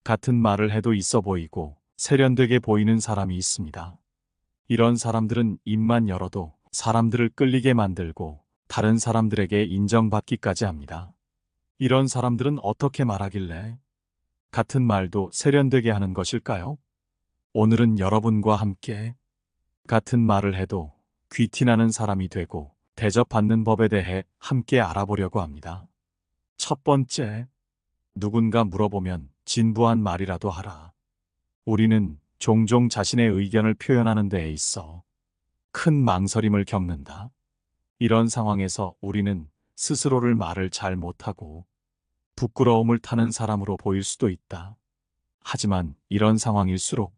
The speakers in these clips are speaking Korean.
같은 말을 해도 있어 보이고 세련되게 보이는 사람이 있습니다. 이런 사람들은 입만 열어도 사람들을 끌리게 만들고 다른 사람들에게 인정받기까지 합니다. 이런 사람들은 어떻게 말하길래 같은 말도 세련되게 하는 것일까요? 오늘은 여러분과 함께 같은 말을 해도 귀티나는 사람이 되고 대접받는 법에 대해 함께 알아보려고 합니다. 첫 번째, 누군가 물어보면 진부한 말이라도 하라. 우리는 종종 자신의 의견을 표현하는 데에 있어 큰 망설임을 겪는다. 이런 상황에서 우리는 스스로를 말을 잘 못하고 부끄러움을 타는 사람으로 보일 수도 있다. 하지만 이런 상황일수록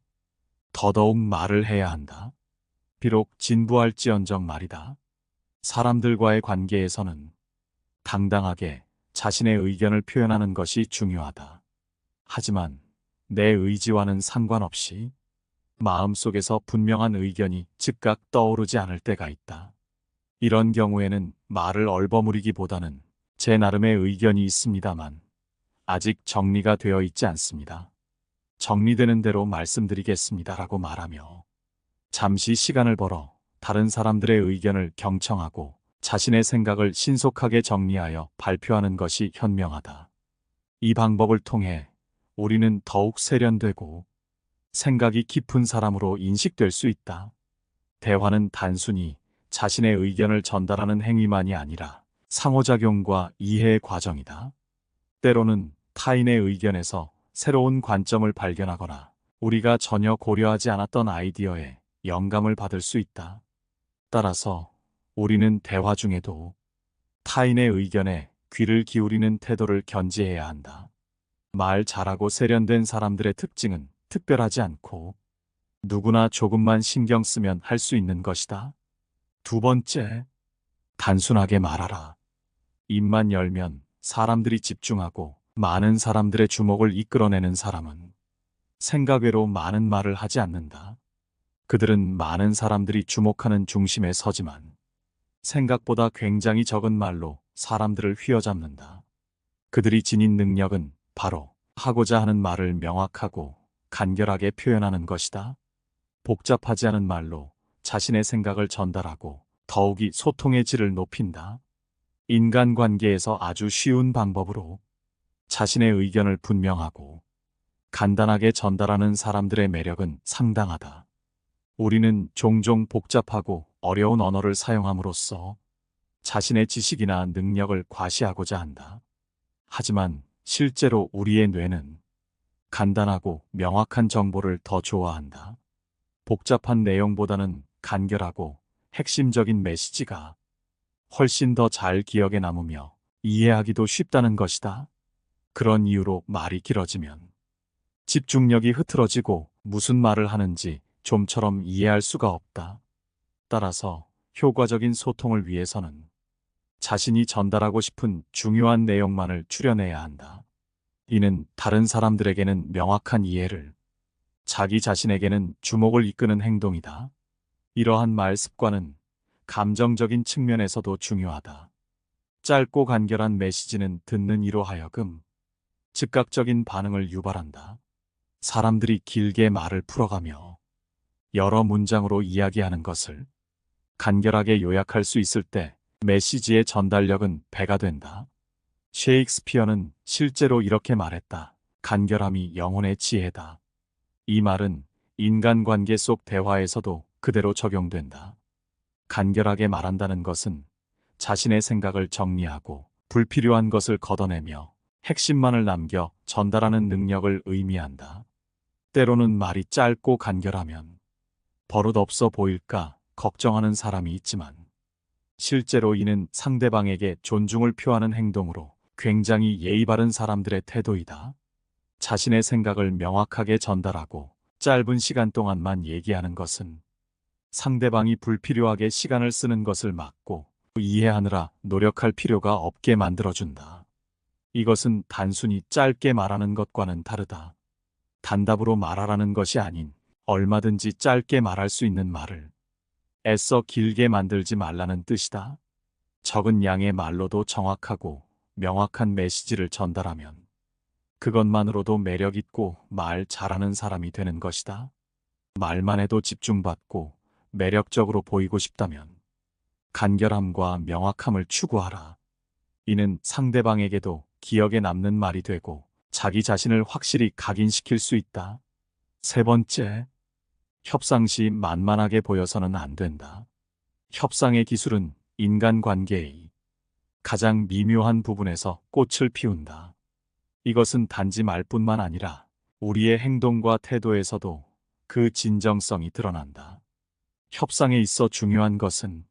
더더욱 말을 해야 한다. 비록 진부할지언정 말이다. 사람들과의 관계에서는 당당하게 자신의 의견을 표현하는 것이 중요하다. 하지만 내 의지와는 상관없이 마음속에서 분명한 의견이 즉각 떠오르지 않을 때가 있다. 이런 경우에는 말을 얼버무리기보다는 제 나름의 의견이 있습니다만 아직 정리가 되어 있지 않습니다. 정리되는 대로 말씀드리겠습니다라고 말하며 잠시 시간을 벌어 다른 사람들의 의견을 경청하고 자신의 생각을 신속하게 정리하여 발표하는 것이 현명하다. 이 방법을 통해 우리는 더욱 세련되고 생각이 깊은 사람으로 인식될 수 있다. 대화는 단순히 자신의 의견을 전달하는 행위만이 아니라 상호작용과 이해의 과정이다. 때로는 타인의 의견에서 새로운 관점을 발견하거나 우리가 전혀 고려하지 않았던 아이디어에 영감을 받을 수 있다. 따라서 우리는 대화 중에도 타인의 의견에 귀를 기울이는 태도를 견지해야 한다. 말 잘하고 세련된 사람들의 특징은 특별하지 않고 누구나 조금만 신경 쓰면 할 수 있는 것이다. 두 번째, 단순하게 말하라. 입만 열면 사람들이 집중하고 많은 사람들의 주목을 이끌어내는 사람은 생각 외로 많은 말을 하지 않는다. 그들은 많은 사람들이 주목하는 중심에 서지만 생각보다 굉장히 적은 말로 사람들을 휘어잡는다. 그들이 지닌 능력은 바로 하고자 하는 말을 명확하고 간결하게 표현하는 것이다. 복잡하지 않은 말로 자신의 생각을 전달하고 더욱이 소통의 질을 높인다. 인간관계에서 아주 쉬운 방법으로 자신의 의견을 분명하고 간단하게 전달하는 사람들의 매력은 상당하다. 우리는 종종 복잡하고 어려운 언어를 사용함으로써 자신의 지식이나 능력을 과시하고자 한다. 하지만 실제로 우리의 뇌는 간단하고 명확한 정보를 더 좋아한다. 복잡한 내용보다는 간결하고 핵심적인 메시지가 훨씬 더 잘 기억에 남으며 이해하기도 쉽다는 것이다. 그런 이유로 말이 길어지면 집중력이 흐트러지고 무슨 말을 하는지 좀처럼 이해할 수가 없다. 따라서 효과적인 소통을 위해서는 자신이 전달하고 싶은 중요한 내용만을 추려내야 한다. 이는 다른 사람들에게는 명확한 이해를, 자기 자신에게는 주목을 이끄는 행동이다. 이러한 말 습관은 감정적인 측면에서도 중요하다. 짧고 간결한 메시지는 듣는 이로 하여금 즉각적인 반응을 유발한다. 사람들이 길게 말을 풀어가며 여러 문장으로 이야기하는 것을 간결하게 요약할 수 있을 때 메시지의 전달력은 배가 된다. 셰익스피어는 실제로 이렇게 말했다. 간결함이 영혼의 지혜다. 이 말은 인간관계 속 대화에서도 그대로 적용된다. 간결하게 말한다는 것은 자신의 생각을 정리하고 불필요한 것을 걷어내며 핵심만을 남겨 전달하는 능력을 의미한다. 때로는 말이 짧고 간결하면 버릇없어 보일까 걱정하는 사람이 있지만 실제로 이는 상대방에게 존중을 표하는 행동으로 굉장히 예의 바른 사람들의 태도이다. 자신의 생각을 명확하게 전달하고 짧은 시간 동안만 얘기하는 것은 상대방이 불필요하게 시간을 쓰는 것을 막고 이해하느라 노력할 필요가 없게 만들어준다. 이것은 단순히 짧게 말하는 것과는 다르다. 단답으로 말하라는 것이 아닌 얼마든지 짧게 말할 수 있는 말을 애써 길게 만들지 말라는 뜻이다. 적은 양의 말로도 정확하고 명확한 메시지를 전달하면 그것만으로도 매력 있고 말 잘하는 사람이 되는 것이다. 말만 해도 집중받고 매력적으로 보이고 싶다면 간결함과 명확함을 추구하라. 이는 상대방에게도 기억에 남는 말이 되고 자기 자신을 확실히 각인시킬 수 있다. 세 번째, 협상 시 만만하게 보여서는 안 된다. 협상의 기술은 인간관계의 가장 미묘한 부분에서 꽃을 피운다. 이것은 단지 말뿐만 아니라 우리의 행동과 태도에서도 그 진정성이 드러난다. 협상에 있어 중요한 것은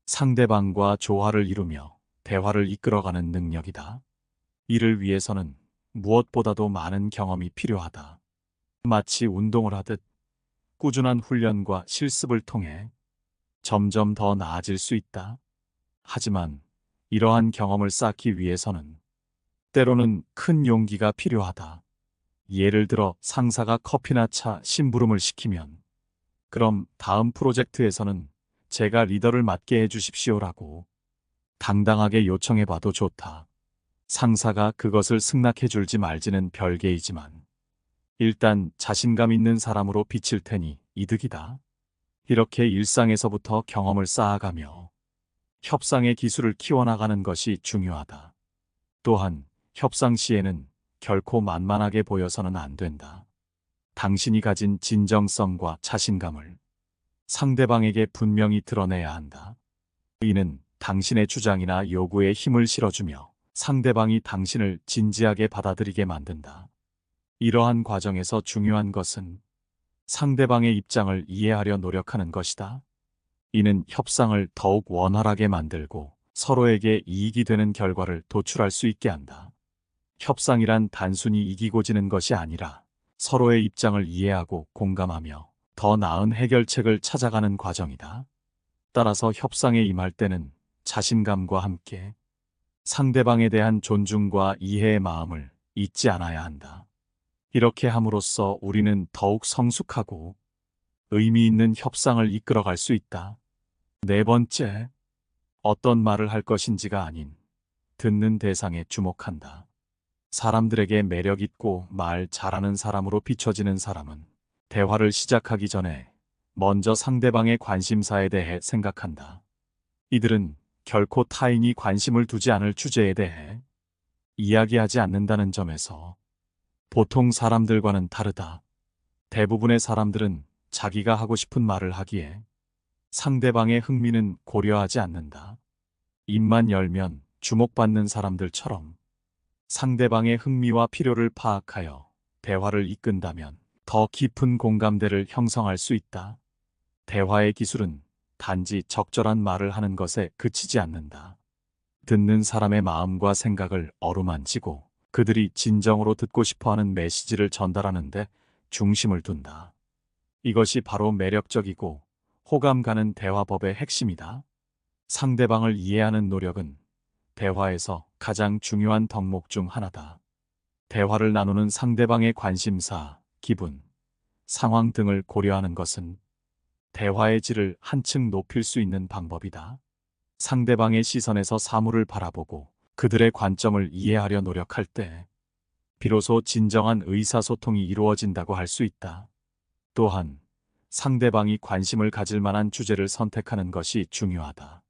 상대방과 조화를 이루며 대화를 이끌어가는 능력이다. 이를 위해서는 무엇보다도 많은 경험이 필요하다. 마치 운동을 하듯 꾸준한 훈련과 실습을 통해 점점 더 나아질 수 있다. 하지만 이러한 경험을 쌓기 위해서는 때로는 큰 용기가 필요하다. 예를 들어 상사가 커피나 차 심부름을 시키면 그럼 다음 프로젝트에서는 제가 리더를 맡게 해주십시오라고 당당하게 요청해봐도 좋다. 상사가 그것을 승낙해 줄지 말지는 별개이지만 일단 자신감 있는 사람으로 비칠 테니 이득이다. 이렇게 일상에서부터 경험을 쌓아가며 협상의 기술을 키워나가는 것이 중요하다. 또한 협상 시에는 결코 만만하게 보여서는 안 된다. 당신이 가진 진정성과 자신감을 상대방에게 분명히 드러내야 한다. 이는 당신의 주장이나 요구에 힘을 실어주며 상대방이 당신을 진지하게 받아들이게 만든다. 이러한 과정에서 중요한 것은 상대방의 입장을 이해하려 노력하는 것이다. 이는 협상을 더욱 원활하게 만들고 서로에게 이익이 되는 결과를 도출할 수 있게 한다. 협상이란 단순히 이기고 지는 것이 아니라 서로의 입장을 이해하고 공감하며 더 나은 해결책을 찾아가는 과정이다. 따라서 협상에 임할 때는 자신감과 함께 상대방에 대한 존중과 이해의 마음을 잊지 않아야 한다. 이렇게 함으로써 우리는 더욱 성숙하고 의미 있는 협상을 이끌어갈 수 있다. 네 번째, 어떤 말을 할 것인지가 아닌 듣는 대상에 주목한다. 사람들에게 매력 있고 말 잘하는 사람으로 비춰지는 사람은 대화를 시작하기 전에 먼저 상대방의 관심사에 대해 생각한다. 이들은 결코 타인이 관심을 두지 않을 주제에 대해 이야기하지 않는다는 점에서 보통 사람들과는 다르다. 대부분의 사람들은 자기가 하고 싶은 말을 하기에 상대방의 흥미는 고려하지 않는다. 입만 열면 주목받는 사람들처럼 상대방의 흥미와 필요를 파악하여 대화를 이끈다면 더 깊은 공감대를 형성할 수 있다. 대화의 기술은 단지 적절한 말을 하는 것에 그치지 않는다. 듣는 사람의 마음과 생각을 어루만지고 그들이 진정으로 듣고 싶어하는 메시지를 전달하는 데 중심을 둔다. 이것이 바로 매력적이고 호감 가는 대화법의 핵심이다. 상대방을 이해하는 노력은 대화에서 가장 중요한 덕목 중 하나다. 대화를 나누는 상대방의 관심사, 기분, 상황 등을 고려하는 것은 대화의 질을 한층 높일 수 있는 방법이다. 상대방의 시선에서 사물을 바라보고 그들의 관점을 이해하려 노력할 때 비로소 진정한 의사소통이 이루어진다고 할 수 있다. 또한 상대방이 관심을 가질 만한 주제를 선택하는 것이 중요하다.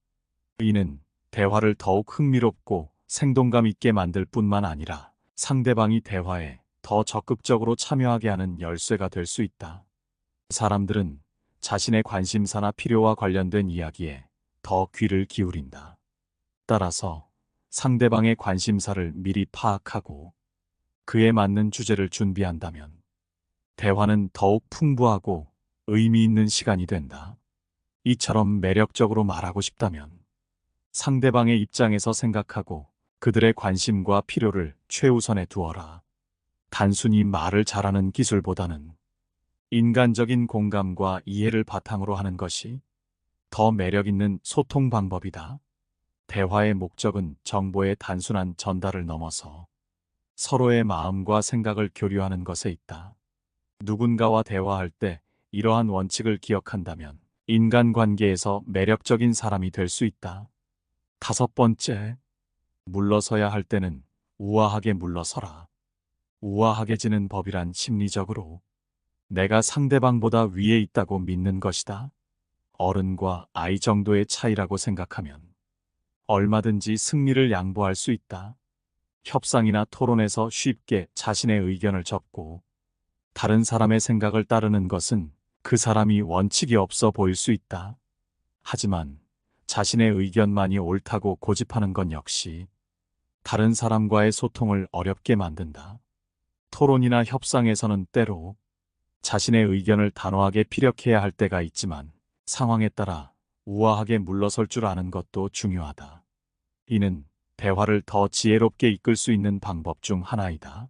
이는 대화를 더욱 흥미롭고 생동감 있게 만들 뿐만 아니라 상대방이 대화에 더 적극적으로 참여하게 하는 열쇠가 될 수 있다. 사람들은 자신의 관심사나 필요와 관련된 이야기에 더 귀를 기울인다. 따라서 상대방의 관심사를 미리 파악하고 그에 맞는 주제를 준비한다면 대화는 더욱 풍부하고 의미 있는 시간이 된다. 이처럼 매력적으로 말하고 싶다면 상대방의 입장에서 생각하고 그들의 관심과 필요를 최우선에 두어라. 단순히 말을 잘하는 기술보다는 인간적인 공감과 이해를 바탕으로 하는 것이 더 매력 있는 소통 방법이다. 대화의 목적은 정보의 단순한 전달을 넘어서 서로의 마음과 생각을 교류하는 것에 있다. 누군가와 대화할 때 이러한 원칙을 기억한다면 인간관계에서 매력적인 사람이 될 수 있다. 다섯 번째, 물러서야 할 때는 우아하게 물러서라. 우아하게지는 법이란 심리적으로 내가 상대방보다 위에 있다고 믿는 것이다. 어른과 아이 정도의 차이라고 생각하면 얼마든지 승리를 양보할 수 있다. 협상이나 토론에서 쉽게 자신의 의견을 접고 다른 사람의 생각을 따르는 것은 그 사람이 원칙이 없어 보일 수 있다. 하지만 자신의 의견만이 옳다고 고집하는 건 역시 다른 사람과의 소통을 어렵게 만든다. 토론이나 협상에서는 때로 자신의 의견을 단호하게 피력해야 할 때가 있지만 상황에 따라 우아하게 물러설 줄 아는 것도 중요하다. 이는 대화를 더 지혜롭게 이끌 수 있는 방법 중 하나이다.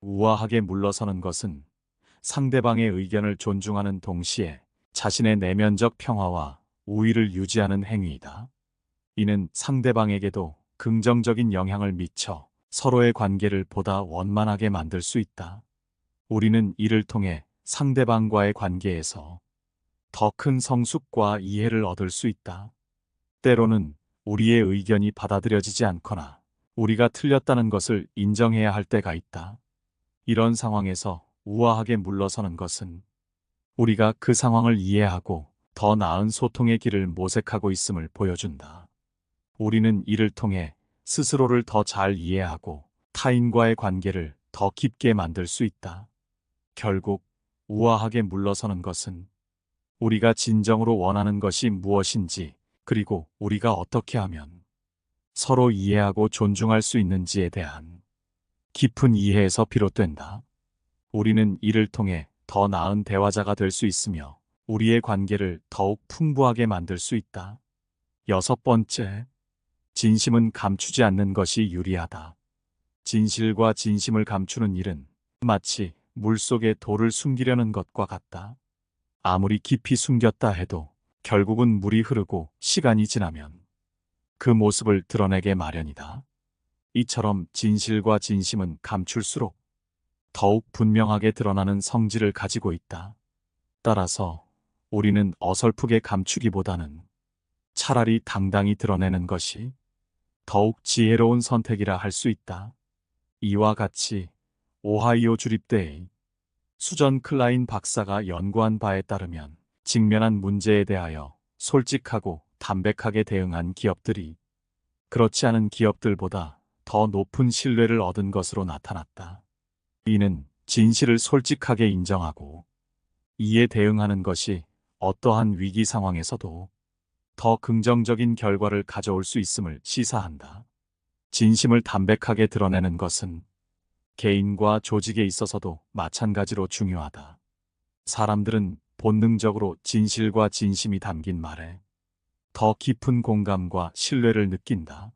우아하게 물러서는 것은 상대방의 의견을 존중하는 동시에 자신의 내면적 평화와 우위를 유지하는 행위이다. 이는 상대방에게도 긍정적인 영향을 미쳐 서로의 관계를 보다 원만하게 만들 수 있다. 우리는 이를 통해 상대방과의 관계에서 더 큰 성숙과 이해를 얻을 수 있다. 때로는 우리의 의견이 받아들여지지 않거나 우리가 틀렸다는 것을 인정해야 할 때가 있다. 이런 상황에서 우아하게 물러서는 것은 우리가 그 상황을 이해하고 더 나은 소통의 길을 모색하고 있음을 보여준다. 우리는 이를 통해 스스로를 더 잘 이해하고 타인과의 관계를 더 깊게 만들 수 있다. 결국 우아하게 물러서는 것은 우리가 진정으로 원하는 것이 무엇인지, 그리고 우리가 어떻게 하면 서로 이해하고 존중할 수 있는지에 대한 깊은 이해에서 비롯된다. 우리는 이를 통해 더 나은 대화자가 될 수 있으며 우리의 관계를 더욱 풍부하게 만들 수 있다. 6번째, 진심은 감추지 않는 것이 유리하다. 진실과 진심을 감추는 일은 마치 물속에 돌을 숨기려는 것과 같다. 아무리 깊이 숨겼다 해도 결국은 물이 흐르고 시간이 지나면 그 모습을 드러내게 마련이다. 이처럼 진실과 진심은 감출수록 더욱 분명하게 드러나는 성질을 가지고 있다. 따라서 우리는 어설프게 감추기보다는 차라리 당당히 드러내는 것이 더욱 지혜로운 선택이라 할 수 있다. 이와 같이 오하이오 주립대의 수전 클라인 박사가 연구한 바에 따르면 직면한 문제에 대하여 솔직하고 담백하게 대응한 기업들이 그렇지 않은 기업들보다 더 높은 신뢰를 얻은 것으로 나타났다. 이는 진실을 솔직하게 인정하고 이에 대응하는 것이 어떠한 위기 상황에서도 더 긍정적인 결과를 가져올 수 있음을 시사한다. 진심을 담백하게 드러내는 것은 개인과 조직에 있어서도 마찬가지로 중요하다. 사람들은 본능적으로 진실과 진심이 담긴 말에 더 깊은 공감과 신뢰를 느낀다.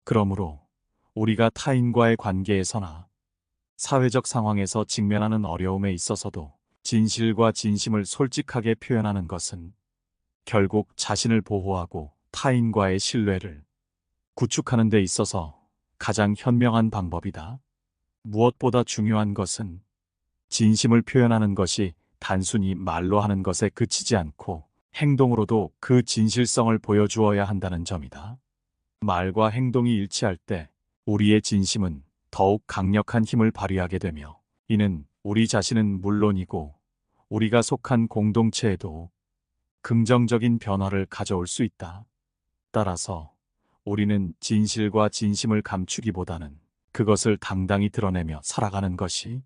그러므로 우리가 타인과의 관계에서나 사회적 상황에서 직면하는 어려움에 있어서도 진실과 진심을 솔직하게 표현하는 것은 결국 자신을 보호하고 타인과의 신뢰를 구축하는 데 있어서 가장 현명한 방법이다. 무엇보다 중요한 것은 진심을 표현하는 것이 단순히 말로 하는 것에 그치지 않고 행동으로도 그 진실성을 보여주어야 한다는 점이다. 말과 행동이 일치할 때 우리의 진심은 더욱 강력한 힘을 발휘하게 되며 이는 우리 자신은 물론이고 우리가 속한 공동체에도 긍정적인 변화를 가져올 수 있다. 따라서 우리는 진실과 진심을 감추기보다는 그것을 당당히 드러내며 살아가는 것이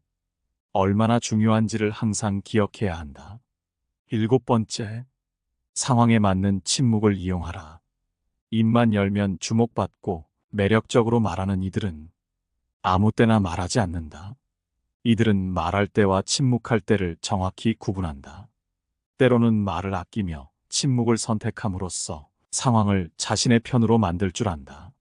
얼마나 중요한지를 항상 기억해야 한다. 7번째, 상황에 맞는 침묵을 이용하라. 입만 열면 주목받고 매력적으로 말하는 이들은 아무 때나 말하지 않는다. 이들은 말할 때와 침묵할 때를 정확히 구분한다. 때로는 말을 아끼며 침묵을 선택함으로써 상황을 자신의 편으로 만들 줄 안다.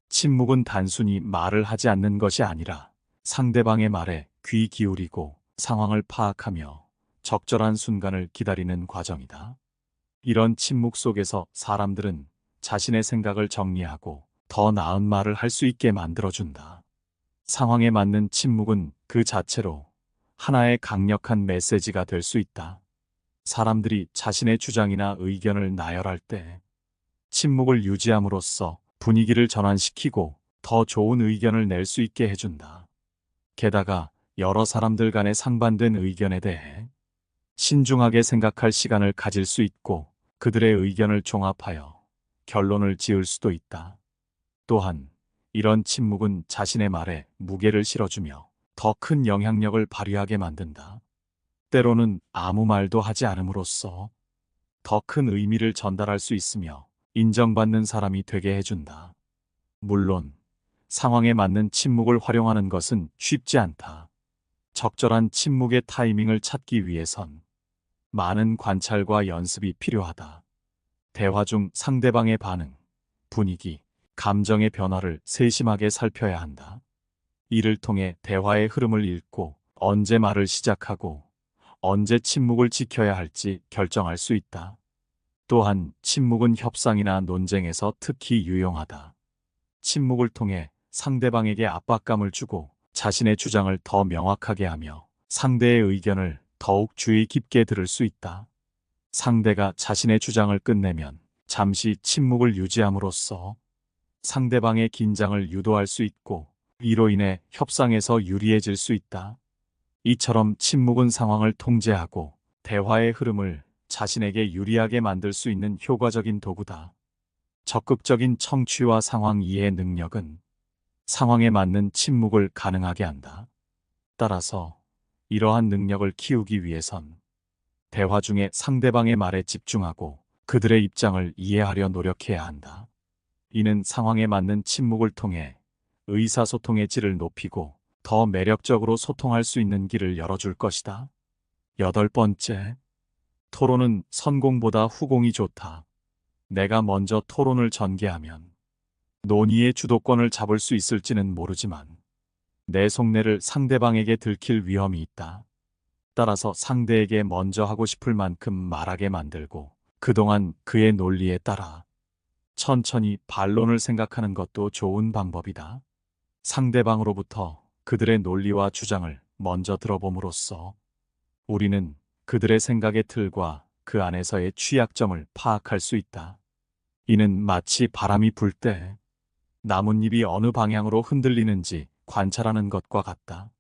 침묵은 단순히 말을 하지 않는 것이 아니라 상대방의 말에 귀 기울이고 상황을 파악하며 적절한 순간을 기다리는 과정이다. 이런 침묵 속에서 사람들은 자신의 생각을 정리하고 더 나은 말을 할 수 있게 만들어준다. 상황에 맞는 침묵은 그 자체로 하나의 강력한 메시지가 될 수 있다. 사람들이 자신의 주장이나 의견을 나열할 때 침묵을 유지함으로써 분위기를 전환시키고 더 좋은 의견을 낼 수 있게 해준다. 게다가 여러 사람들 간의 상반된 의견에 대해 신중하게 생각할 시간을 가질 수 있고 그들의 의견을 종합하여 결론을 지을 수도 있다. 또한 이런 침묵은 자신의 말에 무게를 실어주며 더 큰 영향력을 발휘하게 만든다. 때로는 아무 말도 하지 않음으로써 더 큰 의미를 전달할 수 있으며 인정받는 사람이 되게 해준다. 물론 상황에 맞는 침묵을 활용하는 것은 쉽지 않다. 적절한 침묵의 타이밍을 찾기 위해선 많은 관찰과 연습이 필요하다. 대화 중 상대방의 반응, 분위기, 감정의 변화를 세심하게 살펴야 한다. 이를 통해 대화의 흐름을 읽고 언제 말을 시작하고 언제 침묵을 지켜야 할지 결정할 수 있다. 또한 침묵은 협상이나 논쟁에서 특히 유용하다. 침묵을 통해 상대방에게 압박감을 주고 자신의 주장을 더 명확하게 하며 상대의 의견을 더욱 주의 깊게 들을 수 있다. 상대가 자신의 주장을 끝내면 잠시 침묵을 유지함으로써 상대방의 긴장을 유도할 수 있고 이로 인해 협상에서 유리해질 수 있다. 이처럼 침묵은 상황을 통제하고 대화의 흐름을 자신에게 유리하게 만들 수 있는 효과적인 도구다. 적극적인 청취와 상황 이해 능력은 상황에 맞는 침묵을 가능하게 한다. 따라서 이러한 능력을 키우기 위해선 대화 중에 상대방의 말에 집중하고 그들의 입장을 이해하려 노력해야 한다. 이는 상황에 맞는 침묵을 통해 의사소통의 질을 높이고 더 매력적으로 소통할 수 있는 길을 열어줄 것이다. 8번째, 토론은 선공보다 후공이 좋다. 내가 먼저 토론을 전개하면 논의의 주도권을 잡을 수 있을지는 모르지만 내 속내를 상대방에게 들킬 위험이 있다. 따라서 상대에게 먼저 하고 싶을 만큼 말하게 만들고 그동안 그의 논리에 따라 천천히 반론을 생각하는 것도 좋은 방법이다. 상대방으로부터 그들의 논리와 주장을 먼저 들어봄으로써 우리는 그들의 생각의 틀과 그 안에서의 취약점을 파악할 수 있다. 이는 마치 바람이 불 때 나뭇잎이 어느 방향으로 흔들리는지 관찰하는 것과 같다.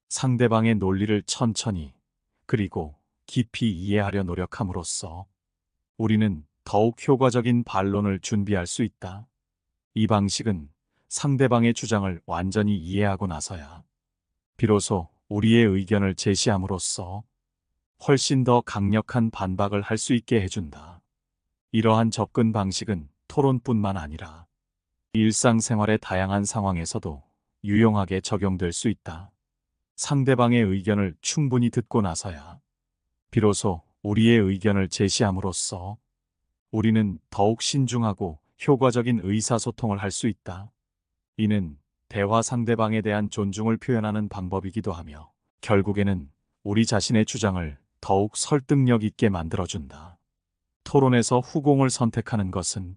상대방의 논리를 천천히 그리고 깊이 이해하려 노력함으로써 우리는 더욱 효과적인 반론을 준비할 수 있다. 이 방식은 상대방의 주장을 완전히 이해하고 나서야 비로소 우리의 의견을 제시함으로써 훨씬 더 강력한 반박을 할 수 있게 해준다. 이러한 접근 방식은 토론뿐만 아니라 일상생활의 다양한 상황에서도 유용하게 적용될 수 있다. 상대방의 의견을 충분히 듣고 나서야 비로소 우리의 의견을 제시함으로써 우리는 더욱 신중하고 효과적인 의사소통을 할 수 있다. 이는 대화 상대방에 대한 존중을 표현하는 방법이기도 하며 결국에는 우리 자신의 주장을 더욱 설득력 있게 만들어준다. 토론에서 후공을 선택하는 것은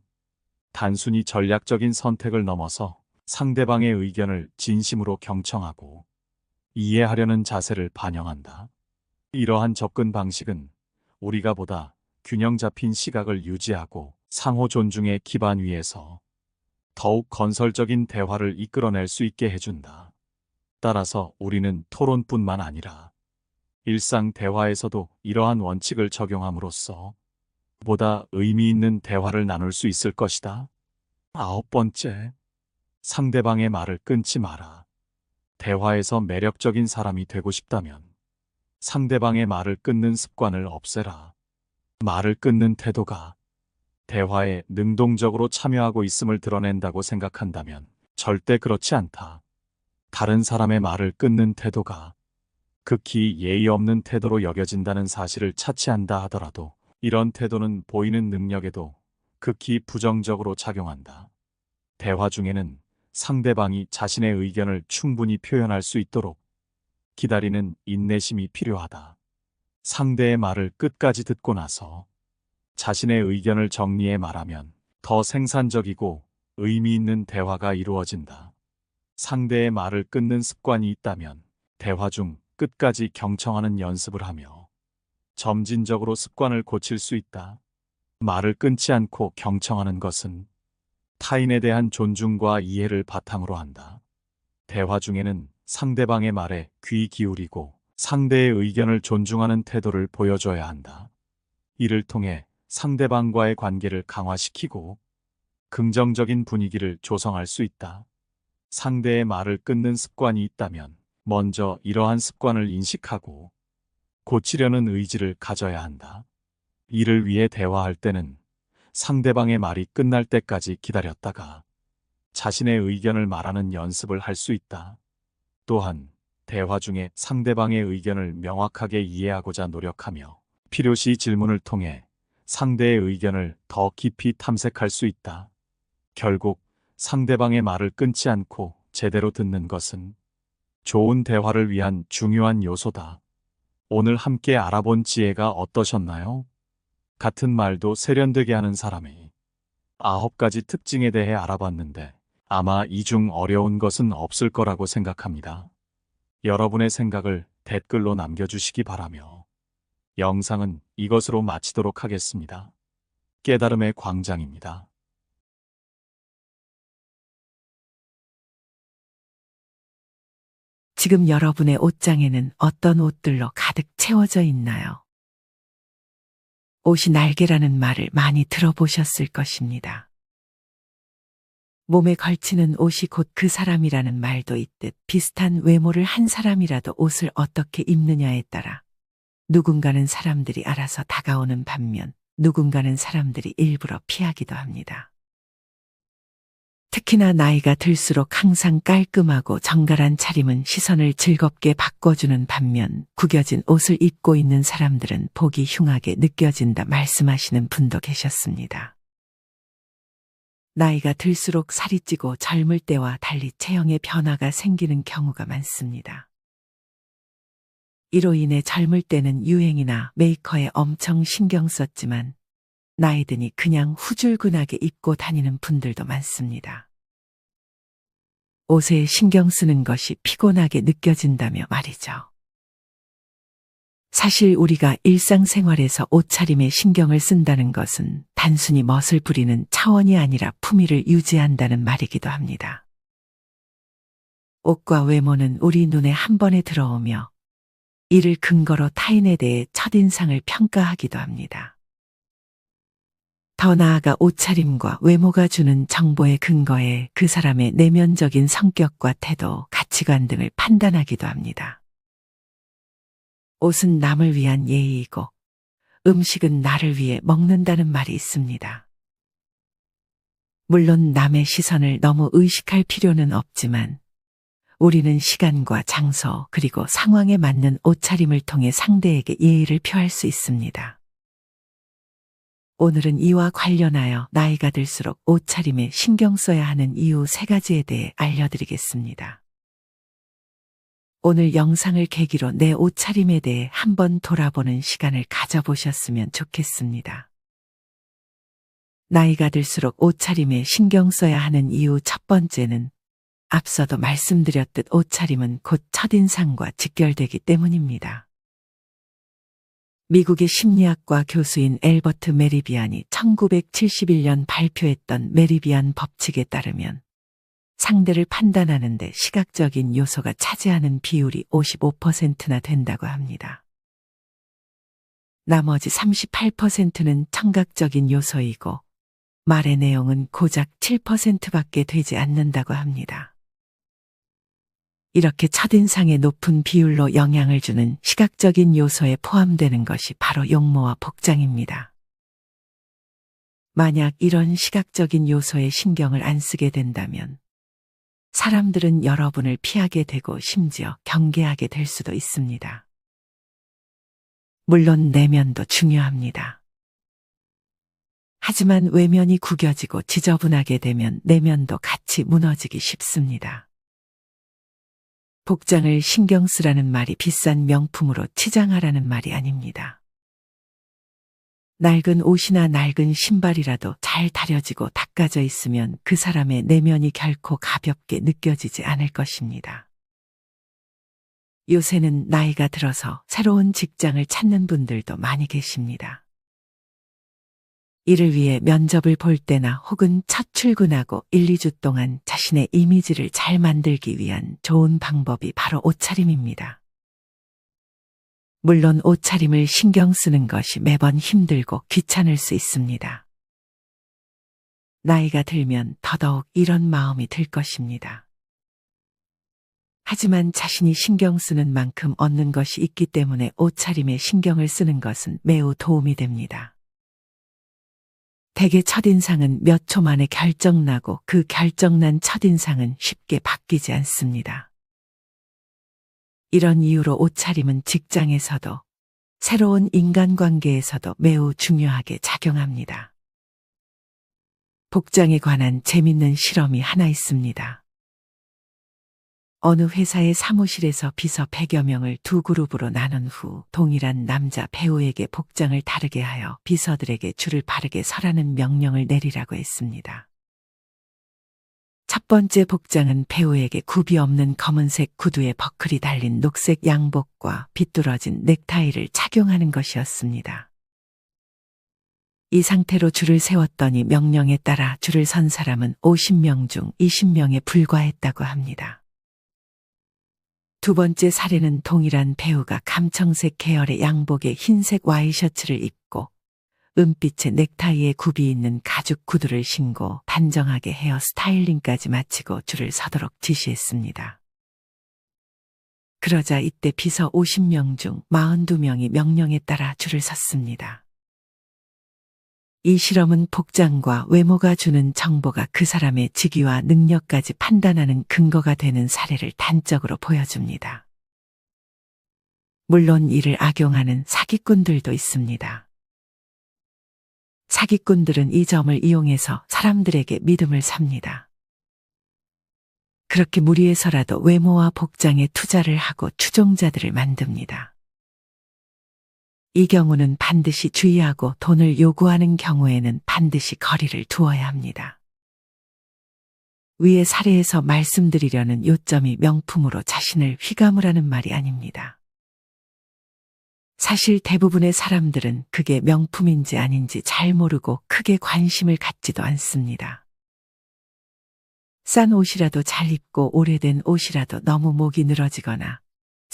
단순히 전략적인 선택을 넘어서 상대방의 의견을 진심으로 경청하고 이해하려는 자세를 반영한다. 이러한 접근 방식은 우리가 보다 균형 잡힌 시각을 유지하고 상호 존중의 기반 위에서 더욱 건설적인 대화를 이끌어낼 수 있게 해준다. 따라서 우리는 토론뿐만 아니라 일상 대화에서도 이러한 원칙을 적용함으로써 보다 의미 있는 대화를 나눌 수 있을 것이다. 9번째, 상대방의 말을 끊지 마라. 대화에서 매력적인 사람이 되고 싶다면 상대방의 말을 끊는 습관을 없애라. 말을 끊는 태도가 대화에 능동적으로 참여하고 있음을 드러낸다고 생각한다면 절대 그렇지 않다. 다른 사람의 말을 끊는 태도가 극히 예의 없는 태도로 여겨진다는 사실을 차치한다 하더라도 이런 태도는 보이는 능력에도 극히 부정적으로 작용한다. 대화 중에는 상대방이 자신의 의견을 충분히 표현할 수 있도록 기다리는 인내심이 필요하다. 상대의 말을 끝까지 듣고 나서 자신의 의견을 정리해 말하면 더 생산적이고 의미 있는 대화가 이루어진다. 상대의 말을 끊는 습관이 있다면 대화 중 끝까지 경청하는 연습을 하며 점진적으로 습관을 고칠 수 있다. 말을 끊지 않고 경청하는 것은 타인에 대한 존중과 이해를 바탕으로 한다. 대화 중에는 상대방의 말에 귀 기울이고 상대의 의견을 존중하는 태도를 보여줘야 한다. 이를 통해 상대방과의 관계를 강화시키고 긍정적인 분위기를 조성할 수 있다. 상대의 말을 끊는 습관이 있다면 먼저 이러한 습관을 인식하고 고치려는 의지를 가져야 한다. 이를 위해 대화할 때는 상대방의 말이 끝날 때까지 기다렸다가 자신의 의견을 말하는 연습을 할 수 있다. 또한 대화 중에 상대방의 의견을 명확하게 이해하고자 노력하며 필요시 질문을 통해 상대의 의견을 더 깊이 탐색할 수 있다. 결국 상대방의 말을 끊지 않고 제대로 듣는 것은 좋은 대화를 위한 중요한 요소다. 오늘 함께 알아본 지혜가 어떠셨나요? 같은 말도 세련되게 하는 사람의 9가지 특징에 대해 알아봤는데 아마 이 중 어려운 것은 없을 거라고 생각합니다. 여러분의 생각을 댓글로 남겨주시기 바라며 영상은 이것으로 마치도록 하겠습니다. 깨달음의 광장입니다. 지금 여러분의 옷장에는 어떤 옷들로 가득 채워져 있나요? 옷이 날개라는 말을 많이 들어보셨을 것입니다. 몸에 걸치는 옷이 곧 그 사람이라는 말도 있듯 비슷한 외모를 한 사람이라도 옷을 어떻게 입느냐에 따라 누군가는 사람들이 알아서 다가오는 반면 누군가는 사람들이 일부러 피하기도 합니다. 특히나 나이가 들수록 항상 깔끔하고 정갈한 차림은 시선을 즐겁게 바꿔주는 반면 구겨진 옷을 입고 있는 사람들은 보기 흉하게 느껴진다 말씀하시는 분도 계셨습니다. 나이가 들수록 살이 찌고 젊을 때와 달리 체형에 변화가 생기는 경우가 많습니다. 이로 인해 젊을 때는 유행이나 메이커에 엄청 신경 썼지만 나이 드니 그냥 후줄근하게 입고 다니는 분들도 많습니다. 옷에 신경 쓰는 것이 피곤하게 느껴진다며 말이죠. 사실 우리가 일상생활에서 옷차림에 신경을 쓴다는 것은 단순히 멋을 부리는 차원이 아니라 품위를 유지한다는 말이기도 합니다. 옷과 외모는 우리 눈에 한 번에 들어오며 이를 근거로 타인에 대해 첫인상을 평가하기도 합니다. 더 나아가 옷차림과 외모가 주는 정보의 근거에 그 사람의 내면적인 성격과 태도, 가치관 등을 판단하기도 합니다. 옷은 남을 위한 예의이고 음식은 나를 위해 먹는다는 말이 있습니다. 물론 남의 시선을 너무 의식할 필요는 없지만 우리는 시간과 장소 그리고 상황에 맞는 옷차림을 통해 상대에게 예의를 표할 수 있습니다. 오늘은 이와 관련하여 나이가 들수록 옷차림에 신경 써야 하는 이유 3가지에 대해 알려드리겠습니다. 오늘 영상을 계기로 내 옷차림에 대해 한번 돌아보는 시간을 가져보셨으면 좋겠습니다. 나이가 들수록 옷차림에 신경 써야 하는 이유 1번째는 앞서도 말씀드렸듯 옷차림은 곧 첫인상과 직결되기 때문입니다. 미국의 심리학과 교수인 앨버트 메리비안이 1971년 발표했던 메리비안 법칙에 따르면 상대를 판단하는 데 시각적인 요소가 차지하는 비율이 55%나 된다고 합니다. 나머지 38%는 청각적인 요소이고 말의 내용은 고작 7%밖에 되지 않는다고 합니다. 이렇게 첫인상에 높은 비율로 영향을 주는 시각적인 요소에 포함되는 것이 바로 용모와 복장입니다. 만약 이런 시각적인 요소에 신경을 안 쓰게 된다면 사람들은 여러분을 피하게 되고 심지어 경계하게 될 수도 있습니다. 물론 내면도 중요합니다. 하지만 외면이 구겨지고 지저분하게 되면 내면도 같이 무너지기 쉽습니다. 복장을 신경 쓰라는 말이 비싼 명품으로 치장하라는 말이 아닙니다. 낡은 옷이나 낡은 신발이라도 잘 다려지고 닦아져 있으면 그 사람의 내면이 결코 가볍게 느껴지지 않을 것입니다. 요새는 나이가 들어서 새로운 직장을 찾는 분들도 많이 계십니다. 이를 위해 면접을 볼 때나 혹은 첫 출근하고 1, 2주 동안 자신의 이미지를 잘 만들기 위한 좋은 방법이 바로 옷차림입니다. 물론 옷차림을 신경 쓰는 것이 매번 힘들고 귀찮을 수 있습니다. 나이가 들면 더더욱 이런 마음이 들 것입니다. 하지만 자신이 신경 쓰는 만큼 얻는 것이 있기 때문에 옷차림에 신경을 쓰는 것은 매우 도움이 됩니다. 대개 첫인상은 몇 초 만에 결정나고 그 결정난 첫인상은 쉽게 바뀌지 않습니다. 이런 이유로 옷차림은 직장에서도 새로운 인간관계에서도 매우 중요하게 작용합니다. 복장에 관한 재밌는 실험이 하나 있습니다. 어느 회사의 사무실에서 비서 100여 명을 두 그룹으로 나눈 후 동일한 남자 배우에게 복장을 다르게 하여 비서들에게 줄을 바르게 서라는 명령을 내리라고 했습니다. 첫 번째 복장은 배우에게 굽이 없는 검은색 구두에 버클이 달린 녹색 양복과 비뚤어진 넥타이를 착용하는 것이었습니다. 이 상태로 줄을 세웠더니 명령에 따라 줄을 선 사람은 50명 중 20명에 불과했다고 합니다. 두 번째 사례는 동일한 배우가 감청색 계열의 양복에 흰색 와이셔츠를 입고 은빛의 넥타이에 굽이 있는 가죽 구두를 신고 단정하게 헤어 스타일링까지 마치고 줄을 서도록 지시했습니다. 그러자 이때 비서 50명 중 42명이 명령에 따라 줄을 섰습니다. 이 실험은 복장과 외모가 주는 정보가 그 사람의 직위와 능력까지 판단하는 근거가 되는 사례를 단적으로 보여줍니다. 물론 이를 악용하는 사기꾼들도 있습니다. 사기꾼들은 이 점을 이용해서 사람들에게 믿음을 삽니다. 그렇게 무리해서라도 외모와 복장에 투자를 하고 추종자들을 만듭니다. 이 경우는 반드시 주의하고 돈을 요구하는 경우에는 반드시 거리를 두어야 합니다. 위의 사례에서 말씀드리려는 요점이 명품으로 자신을 휘감으라는 말이 아닙니다. 사실 대부분의 사람들은 그게 명품인지 아닌지 잘 모르고 크게 관심을 갖지도 않습니다. 싼 옷이라도 잘 입고 오래된 옷이라도 너무 목이 늘어지거나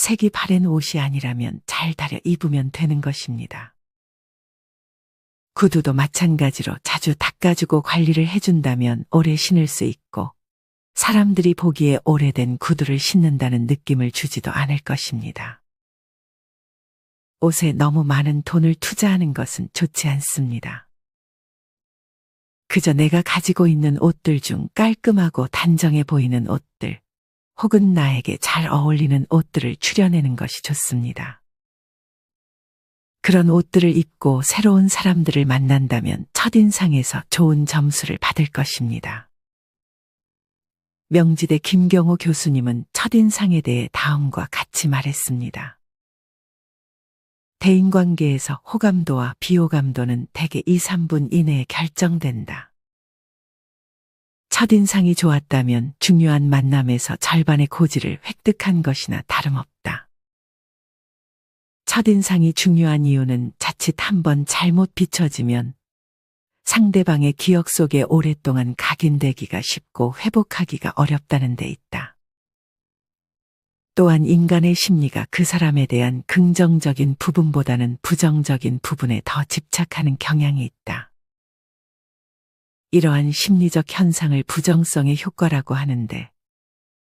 색이 바랜 옷이 아니라면 잘 다려 입으면 되는 것입니다. 구두도 마찬가지로 자주 닦아주고 관리를 해준다면 오래 신을 수 있고 사람들이 보기에 오래된 구두를 신는다는 느낌을 주지도 않을 것입니다. 옷에 너무 많은 돈을 투자하는 것은 좋지 않습니다. 그저 내가 가지고 있는 옷들 중 깔끔하고 단정해 보이는 옷들, 혹은 나에게 잘 어울리는 옷들을 추려내는 것이 좋습니다. 그런 옷들을 입고 새로운 사람들을 만난다면 첫인상에서 좋은 점수를 받을 것입니다. 명지대 김경호 교수님은 첫인상에 대해 다음과 같이 말했습니다. 대인관계에서 호감도와 비호감도는 대개 2, 3분 이내에 결정된다. 첫인상이 좋았다면 중요한 만남에서 절반의 고지를 획득한 것이나 다름없다. 첫인상이 중요한 이유는 자칫 한번 잘못 비춰지면 상대방의 기억 속에 오랫동안 각인되기가 쉽고 회복하기가 어렵다는 데 있다. 또한 인간의 심리가 그 사람에 대한 긍정적인 부분보다는 부정적인 부분에 더 집착하는 경향이 있다. 이러한 심리적 현상을 부정성의 효과라고 하는데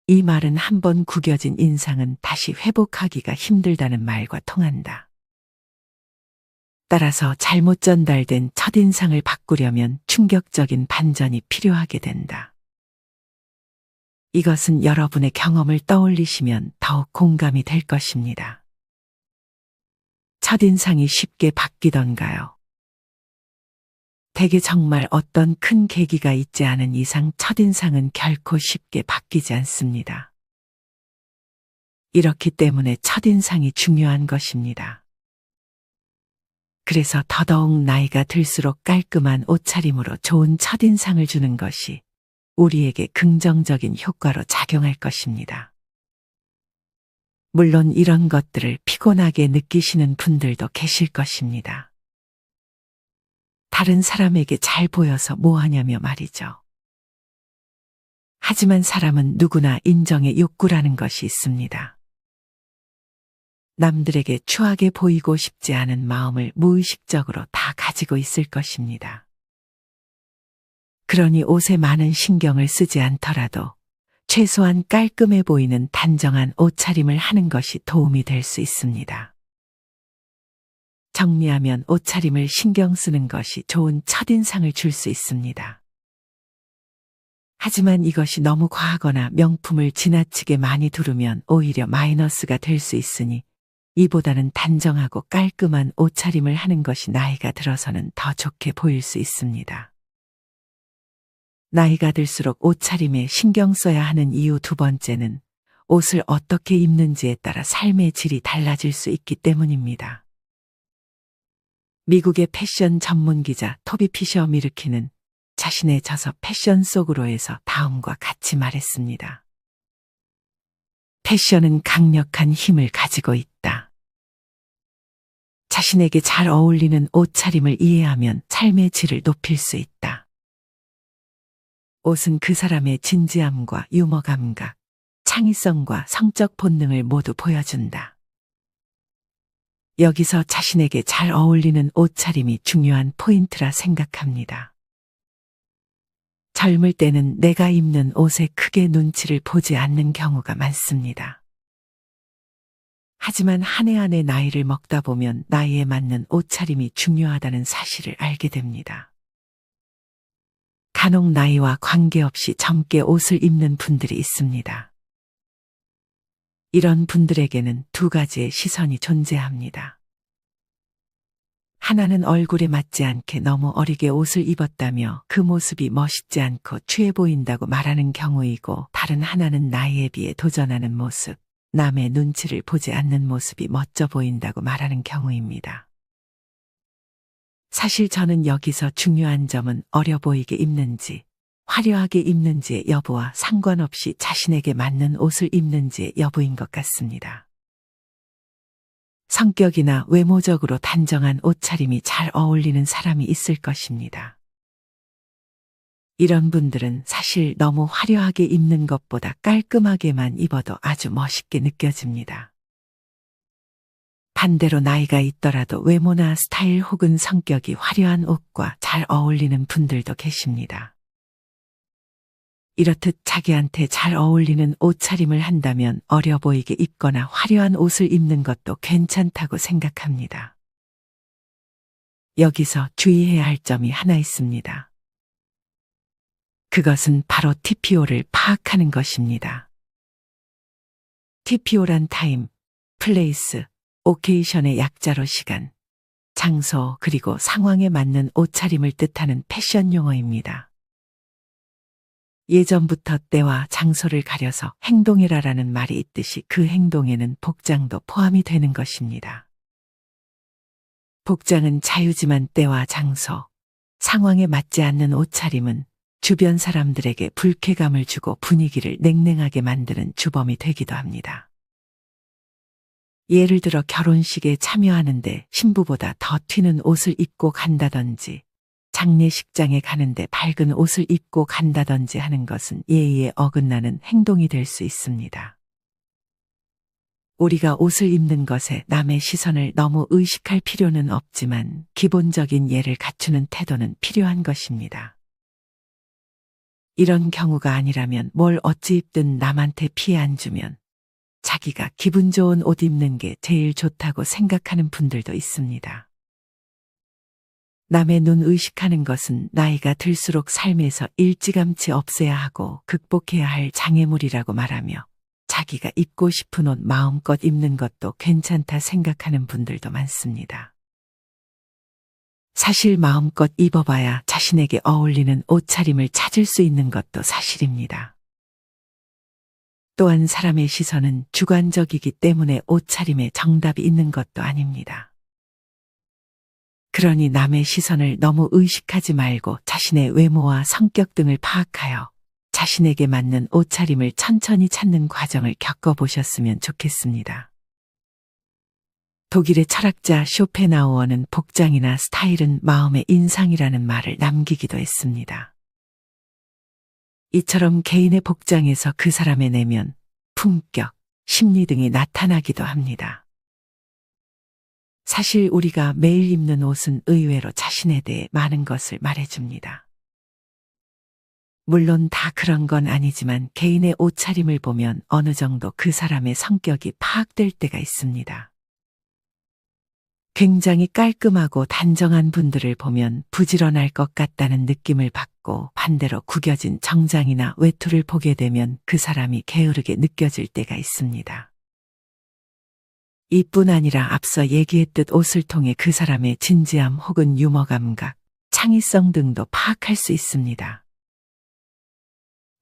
이 말은 한번 구겨진 인상은 다시 회복하기가 힘들다는 말과 통한다. 따라서 잘못 전달된 첫인상을 바꾸려면 충격적인 반전이 필요하게 된다. 이것은 여러분의 경험을 떠올리시면 더욱 공감이 될 것입니다. 첫인상이 쉽게 바뀌던가요? 대개 정말 어떤 큰 계기가 있지 않은 이상 첫인상은 결코 쉽게 바뀌지 않습니다. 이렇기 때문에 첫인상이 중요한 것입니다. 그래서 더더욱 나이가 들수록 깔끔한 옷차림으로 좋은 첫인상을 주는 것이 우리에게 긍정적인 효과로 작용할 것입니다. 물론 이런 것들을 피곤하게 느끼시는 분들도 계실 것입니다. 다른 사람에게 잘 보여서 뭐하냐며 말이죠. 하지만 사람은 누구나 인정의 욕구라는 것이 있습니다. 남들에게 추하게 보이고 싶지 않은 마음을 무의식적으로 다 가지고 있을 것입니다. 그러니 옷에 많은 신경을 쓰지 않더라도 최소한 깔끔해 보이는 단정한 옷차림을 하는 것이 도움이 될 수 있습니다. 정리하면 옷차림을 신경 쓰는 것이 좋은 첫인상을 줄 수 있습니다. 하지만 이것이 너무 과하거나 명품을 지나치게 많이 두르면 오히려 마이너스가 될 수 있으니 이보다는 단정하고 깔끔한 옷차림을 하는 것이 나이가 들어서는 더 좋게 보일 수 있습니다. 나이가 들수록 옷차림에 신경 써야 하는 이유 두 번째는 옷을 어떻게 입는지에 따라 삶의 질이 달라질 수 있기 때문입니다. 미국의 패션 전문 기자 토비 피셔 미르키는 자신의 저서 패션 속으로에서 다음과 같이 말했습니다. 패션은 강력한 힘을 가지고 있다. 자신에게 잘 어울리는 옷차림을 이해하면 삶의 질을 높일 수 있다. 옷은 그 사람의 진지함과 유머 감각, 창의성과 성적 본능을 모두 보여준다. 여기서 자신에게 잘 어울리는 옷차림이 중요한 포인트라 생각합니다. 젊을 때는 내가 입는 옷에 크게 눈치를 보지 않는 경우가 많습니다. 하지만 한 해 한 해 나이를 먹다 보면 나이에 맞는 옷차림이 중요하다는 사실을 알게 됩니다. 간혹 나이와 관계없이 젊게 옷을 입는 분들이 있습니다. 이런 분들에게는 두 가지의 시선이 존재합니다. 하나는 얼굴에 맞지 않게 너무 어리게 옷을 입었다며 그 모습이 멋있지 않고 취해 보인다고 말하는 경우이고, 다른 하나는 나이에 비해 도전하는 모습, 남의 눈치를 보지 않는 모습이 멋져 보인다고 말하는 경우입니다. 사실 저는 여기서 중요한 점은 어려 보이게 입는지, 화려하게 입는지의 여부와 상관없이 자신에게 맞는 옷을 입는지의 여부인 것 같습니다. 성격이나 외모적으로 단정한 옷차림이 잘 어울리는 사람이 있을 것입니다. 이런 분들은 사실 너무 화려하게 입는 것보다 깔끔하게만 입어도 아주 멋있게 느껴집니다. 반대로 나이가 있더라도 외모나 스타일 혹은 성격이 화려한 옷과 잘 어울리는 분들도 계십니다. 이렇듯 자기한테 잘 어울리는 옷차림을 한다면 어려 보이게 입거나 화려한 옷을 입는 것도 괜찮다고 생각합니다. 여기서 주의해야 할 점이 하나 있습니다. 그것은 바로 TPO를 파악하는 것입니다. TPO란 타임, 플레이스, 오케이션의 약자로 시간, 장소 그리고 상황에 맞는 옷차림을 뜻하는 패션 용어입니다. 예전부터 때와 장소를 가려서 행동해라라는 말이 있듯이 그 행동에는 복장도 포함이 되는 것입니다. 복장은 자유지만 때와 장소, 상황에 맞지 않는 옷차림은 주변 사람들에게 불쾌감을 주고 분위기를 냉랭하게 만드는 주범이 되기도 합니다. 예를 들어 결혼식에 참여하는데 신부보다 더 튀는 옷을 입고 간다든지, 장례식장에 가는데 밝은 옷을 입고 간다든지 하는 것은 예의에 어긋나는 행동이 될 수 있습니다. 우리가 옷을 입는 것에 남의 시선을 너무 의식할 필요는 없지만 기본적인 예를 갖추는 태도는 필요한 것입니다. 이런 경우가 아니라면 뭘 어찌 입든 남한테 피해 안 주면 자기가 기분 좋은 옷 입는 게 제일 좋다고 생각하는 분들도 있습니다. 남의 눈 의식하는 것은 나이가 들수록 삶에서 일찌감치 없애야 하고 극복해야 할 장애물이라고 말하며, 자기가 입고 싶은 옷 마음껏 입는 것도 괜찮다 생각하는 분들도 많습니다. 사실 마음껏 입어봐야 자신에게 어울리는 옷차림을 찾을 수 있는 것도 사실입니다. 또한 사람의 시선은 주관적이기 때문에 옷차림에 정답이 있는 것도 아닙니다. 그러니 남의 시선을 너무 의식하지 말고 자신의 외모와 성격 등을 파악하여 자신에게 맞는 옷차림을 천천히 찾는 과정을 겪어보셨으면 좋겠습니다. 독일의 철학자 쇼펜하우어는 복장이나 스타일은 마음의 인상이라는 말을 남기기도 했습니다. 이처럼 개인의 복장에서 그 사람의 내면, 품격, 심리 등이 나타나기도 합니다. 사실 우리가 매일 입는 옷은 의외로 자신에 대해 많은 것을 말해줍니다. 물론 다 그런 건 아니지만 개인의 옷차림을 보면 어느 정도 그 사람의 성격이 파악될 때가 있습니다. 굉장히 깔끔하고 단정한 분들을 보면 부지런할 것 같다는 느낌을 받고 반대로 구겨진 정장이나 외투를 보게 되면 그 사람이 게으르게 느껴질 때가 있습니다. 이뿐 아니라 앞서 얘기했듯 옷을 통해 그 사람의 진지함 혹은 유머 감각, 창의성 등도 파악할 수 있습니다.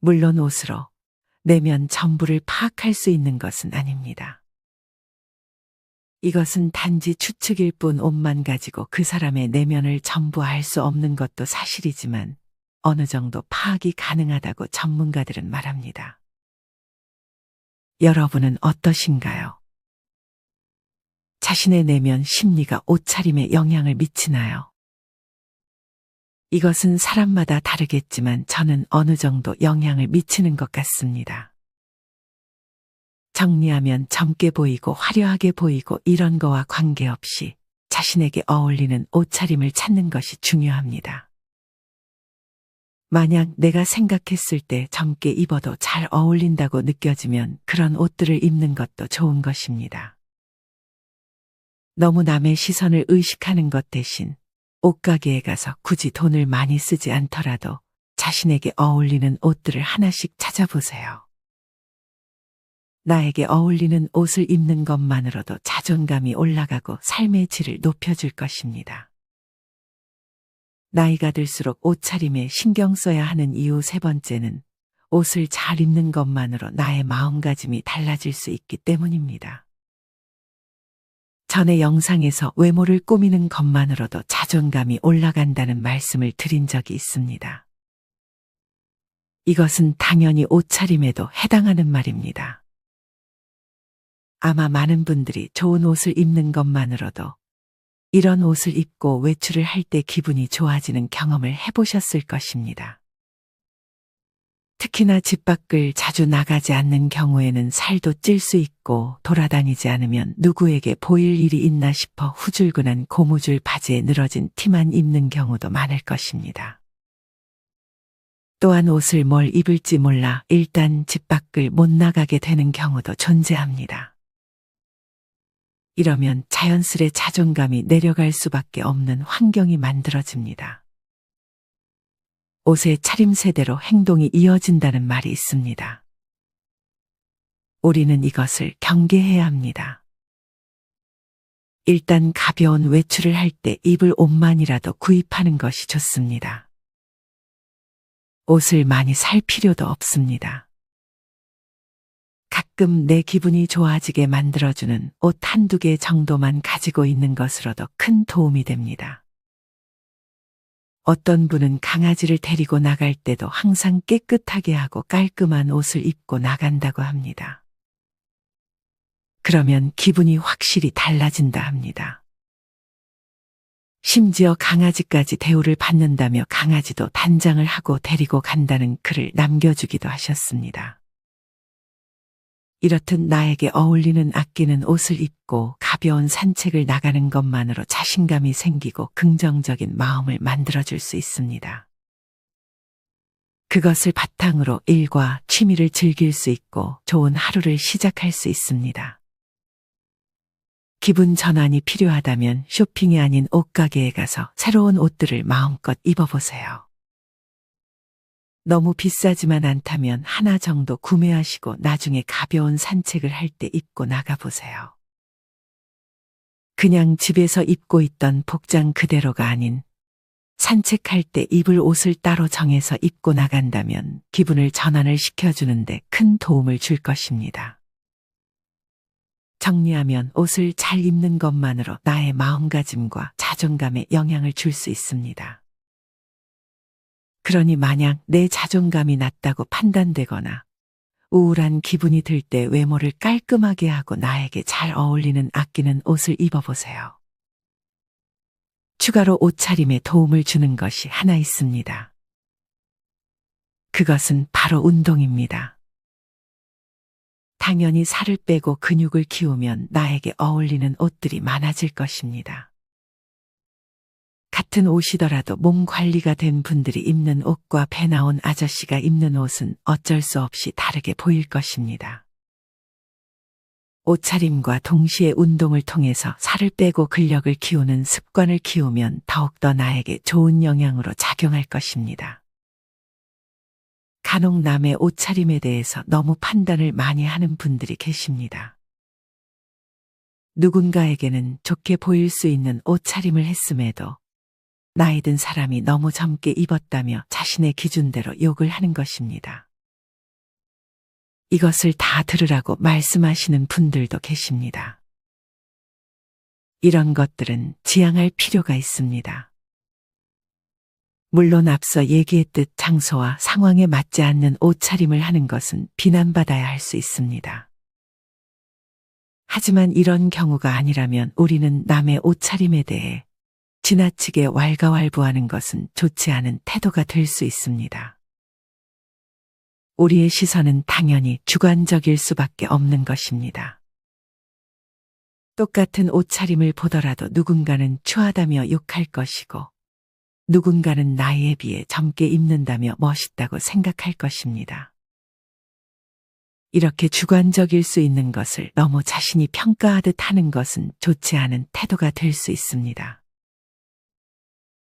물론 옷으로 내면 전부를 파악할 수 있는 것은 아닙니다. 이것은 단지 추측일 뿐 옷만 가지고 그 사람의 내면을 전부 알 수 없는 것도 사실이지만 어느 정도 파악이 가능하다고 전문가들은 말합니다. 여러분은 어떠신가요? 자신의 내면 심리가 옷차림에 영향을 미치나요? 이것은 사람마다 다르겠지만 저는 어느 정도 영향을 미치는 것 같습니다. 정리하면 젊게 보이고 화려하게 보이고 이런 거와 관계없이 자신에게 어울리는 옷차림을 찾는 것이 중요합니다. 만약 내가 생각했을 때 젊게 입어도 잘 어울린다고 느껴지면 그런 옷들을 입는 것도 좋은 것입니다. 너무 남의 시선을 의식하는 것 대신 옷가게에 가서 굳이 돈을 많이 쓰지 않더라도 자신에게 어울리는 옷들을 하나씩 찾아보세요. 나에게 어울리는 옷을 입는 것만으로도 자존감이 올라가고 삶의 질을 높여줄 것입니다. 나이가 들수록 옷차림에 신경 써야 하는 이유 세 번째는 옷을 잘 입는 것만으로 나의 마음가짐이 달라질 수 있기 때문입니다. 전에 영상에서 외모를 꾸미는 것만으로도 자존감이 올라간다는 말씀을 드린 적이 있습니다. 이것은 당연히 옷차림에도 해당하는 말입니다. 아마 많은 분들이 좋은 옷을 입는 것만으로도 이런 옷을 입고 외출을 할 때 기분이 좋아지는 경험을 해보셨을 것입니다. 특히나 집 밖을 자주 나가지 않는 경우에는 살도 찔 수 있고 돌아다니지 않으면 누구에게 보일 일이 있나 싶어 후줄근한 고무줄 바지에 늘어진 티만 입는 경우도 많을 것입니다. 또한 옷을 뭘 입을지 몰라 일단 집 밖을 못 나가게 되는 경우도 존재합니다. 이러면 자연스레 자존감이 내려갈 수밖에 없는 환경이 만들어집니다. 옷의 차림새대로 행동이 이어진다는 말이 있습니다. 우리는 이것을 경계해야 합니다. 일단 가벼운 외출을 할 때 입을 옷만이라도 구입하는 것이 좋습니다. 옷을 많이 살 필요도 없습니다. 가끔 내 기분이 좋아지게 만들어주는 옷 한두 개 정도만 가지고 있는 것으로도 큰 도움이 됩니다. 어떤 분은 강아지를 데리고 나갈 때도 항상 깨끗하게 하고 깔끔한 옷을 입고 나간다고 합니다. 그러면 기분이 확실히 달라진다 합니다. 심지어 강아지까지 대우를 받는다며 강아지도 단장을 하고 데리고 간다는 글을 남겨주기도 하셨습니다. 이렇듯 나에게 어울리는 아끼는 옷을 입고 가벼운 산책을 나가는 것만으로 자신감이 생기고 긍정적인 마음을 만들어줄 수 있습니다. 그것을 바탕으로 일과 취미를 즐길 수 있고 좋은 하루를 시작할 수 있습니다. 기분 전환이 필요하다면 쇼핑이 아닌 옷가게에 가서 새로운 옷들을 마음껏 입어보세요. 너무 비싸지만 않다면 하나 정도 구매하시고 나중에 가벼운 산책을 할 때 입고 나가보세요. 그냥 집에서 입고 있던 복장 그대로가 아닌 산책할 때 입을 옷을 따로 정해서 입고 나간다면 기분을 전환을 시켜주는데 큰 도움을 줄 것입니다. 정리하면 옷을 잘 입는 것만으로 나의 마음가짐과 자존감에 영향을 줄 수 있습니다. 그러니 만약 내 자존감이 낮다고 판단되거나 우울한 기분이 들 때 외모를 깔끔하게 하고 나에게 잘 어울리는 아끼는 옷을 입어보세요. 추가로 옷차림에 도움을 주는 것이 하나 있습니다. 그것은 바로 운동입니다. 당연히 살을 빼고 근육을 키우면 나에게 어울리는 옷들이 많아질 것입니다. 같은 옷이더라도 몸 관리가 된 분들이 입는 옷과 배 나온 아저씨가 입는 옷은 어쩔 수 없이 다르게 보일 것입니다. 옷차림과 동시에 운동을 통해서 살을 빼고 근력을 키우는 습관을 키우면 더욱더 나에게 좋은 영향으로 작용할 것입니다. 간혹 남의 옷차림에 대해서 너무 판단을 많이 하는 분들이 계십니다. 누군가에게는 좋게 보일 수 있는 옷차림을 했음에도 나이 든 사람이 너무 젊게 입었다며 자신의 기준대로 욕을 하는 것입니다. 이것을 다 들으라고 말씀하시는 분들도 계십니다. 이런 것들은 지양할 필요가 있습니다. 물론 앞서 얘기했듯 장소와 상황에 맞지 않는 옷차림을 하는 것은 비난받아야 할 수 있습니다. 하지만 이런 경우가 아니라면 우리는 남의 옷차림에 대해 지나치게 왈가왈부하는 것은 좋지 않은 태도가 될 수 있습니다. 우리의 시선은 당연히 주관적일 수밖에 없는 것입니다. 똑같은 옷차림을 보더라도 누군가는 추하다며 욕할 것이고 누군가는 나이에 비해 젊게 입는다며 멋있다고 생각할 것입니다. 이렇게 주관적일 수 있는 것을 너무 자신이 평가하듯 하는 것은 좋지 않은 태도가 될 수 있습니다.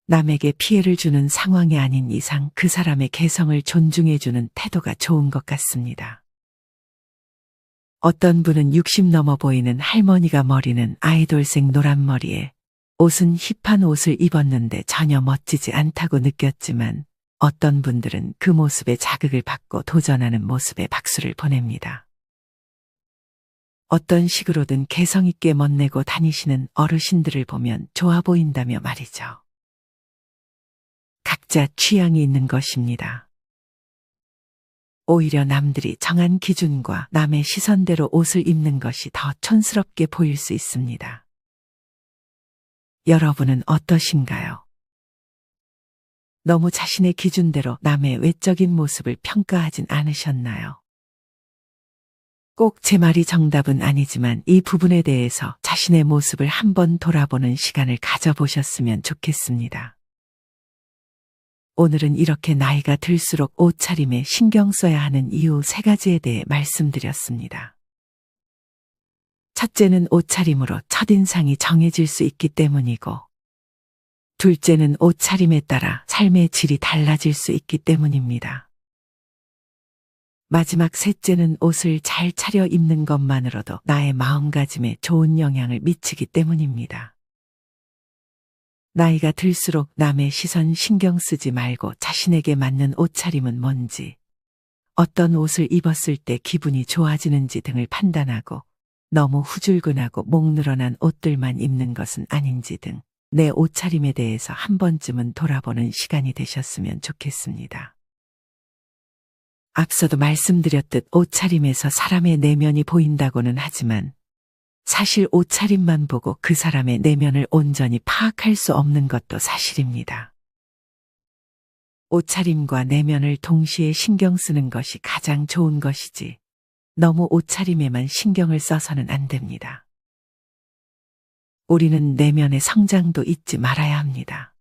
남에게 피해를 주는 상황이 아닌 이상 그 사람의 개성을 존중해주는 태도가 좋은 것 같습니다. 어떤 분은 60 넘어 보이는 할머니가 머리는 아이돌색 노란 머리에 옷은 힙한 옷을 입었는데 전혀 멋지지 않다고 느꼈지만 어떤 분들은 그 모습에 자극을 받고 도전하는 모습에 박수를 보냅니다. 어떤 식으로든 개성 있게 멋내고 다니시는 어르신들을 보면 좋아 보인다며 말이죠. 각자 취향이 있는 것입니다. 오히려 남들이 정한 기준과 남의 시선대로 옷을 입는 것이 더 촌스럽게 보일 수 있습니다. 여러분은 어떠신가요? 너무 자신의 기준대로 남의 외적인 모습을 평가하진 않으셨나요? 꼭 제 말이 정답은 아니지만 이 부분에 대해서 자신의 모습을 한번 돌아보는 시간을 가져보셨으면 좋겠습니다. 오늘은 이렇게 나이가 들수록 옷차림에 신경 써야 하는 이유 3가지에 대해 말씀드렸습니다. 첫째는 옷차림으로 첫인상이 정해질 수 있기 때문이고, 둘째는 옷차림에 따라 삶의 질이 달라질 수 있기 때문입니다. 마지막 셋째는 옷을 잘 차려 입는 것만으로도 나의 마음가짐에 좋은 영향을 미치기 때문입니다. 나이가 들수록 남의 시선 신경 쓰지 말고 자신에게 맞는 옷차림은 뭔지, 어떤 옷을 입었을 때 기분이 좋아지는지 등을 판단하고 너무 후줄근하고 목 늘어난 옷들만 입는 것은 아닌지 등 내 옷차림에 대해서 한 번쯤은 돌아보는 시간이 되셨으면 좋겠습니다. 앞서도 말씀드렸듯 옷차림에서 사람의 내면이 보인다고는 하지만 사실 옷차림만 보고 그 사람의 내면을 온전히 파악할 수 없는 것도 사실입니다. 옷차림과 내면을 동시에 신경 쓰는 것이 가장 좋은 것이지 너무 옷차림에만 신경을 써서는 안 됩니다. 우리는 내면의 성장도 잊지 말아야 합니다.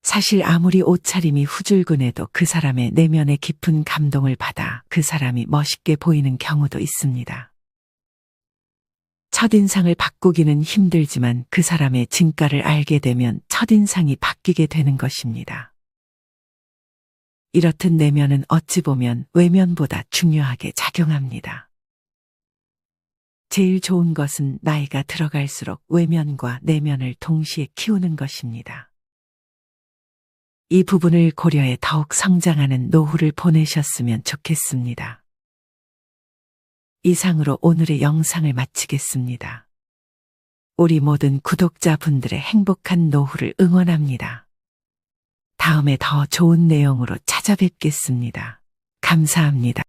사실 아무리 옷차림이 후줄근해도 그 사람의 내면의 깊은 감동을 받아 그 사람이 멋있게 보이는 경우도 있습니다. 첫인상을 바꾸기는 힘들지만 그 사람의 진가를 알게 되면 첫인상이 바뀌게 되는 것입니다. 이렇듯 내면은 어찌 보면 외면보다 중요하게 작용합니다. 제일 좋은 것은 나이가 들어갈수록 외면과 내면을 동시에 키우는 것입니다. 이 부분을 고려해 더욱 성장하는 노후를 보내셨으면 좋겠습니다. 이상으로 오늘의 영상을 마치겠습니다. 우리 모든 구독자분들의 행복한 노후를 응원합니다. 다음에 더 좋은 내용으로 찾아뵙겠습니다. 감사합니다.